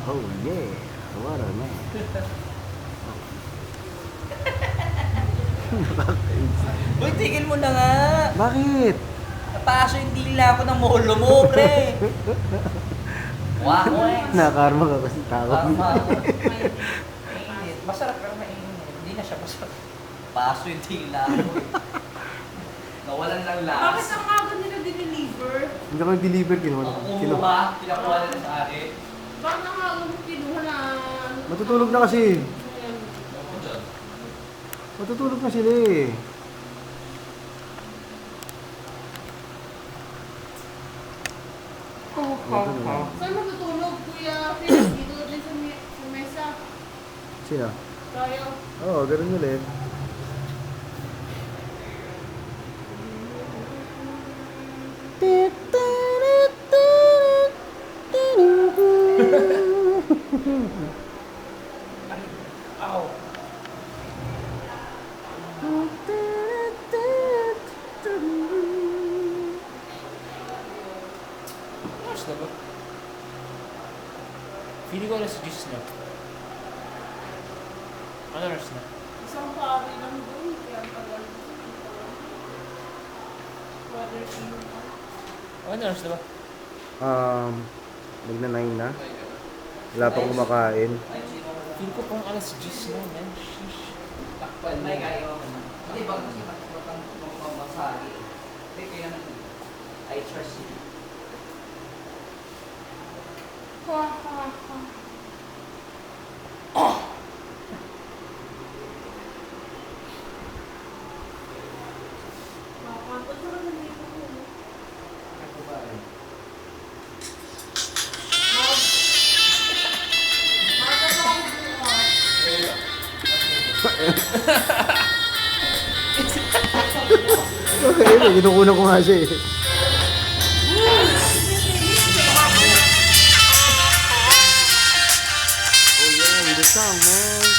Oh yeah, what a man. Uy, tigil mo na nga. Bakit? Napaso yung dila ko ng molo mo, pre. Wow, Nakarma ka kasi tao. Mainit. Masarap pero mainit. Hindi na siya masarap. Paso yung dila ko. Nawalan ng Bakit lasa. ang aga nila dineliver? Hindi ako nag-deliver, kinuha. Ang kumuha, pinakuha nila sa akin. Bakit ang aga mo kinuha na... Matutulog na kasi. Ayan. Ako dyan. Matutulog na sila eh. Saan matutulog, Kuya Phil? Dito din sa mesa. Sino? Tayo. Oo, ganun ulit. Ow. Nurse na ba? Feeling ko alas 10 na. Ano nurse na? Isang pari lang doon. Kaya tagal. Brother, sino ka? Ano nurse na ba? Magna-9 na. Wala pang kumakain. Feeling ko pang alas 10 na, man. Sheesh. Takpan mo. Hindi ba kasi matutang mamasali? Hindi kaya I trust you. Ha, ha, ha. Nakakanta sa naman dito ko. Makakatawag Okay, kinukuna ko nga siya eh. Oh yeah, with the song, man.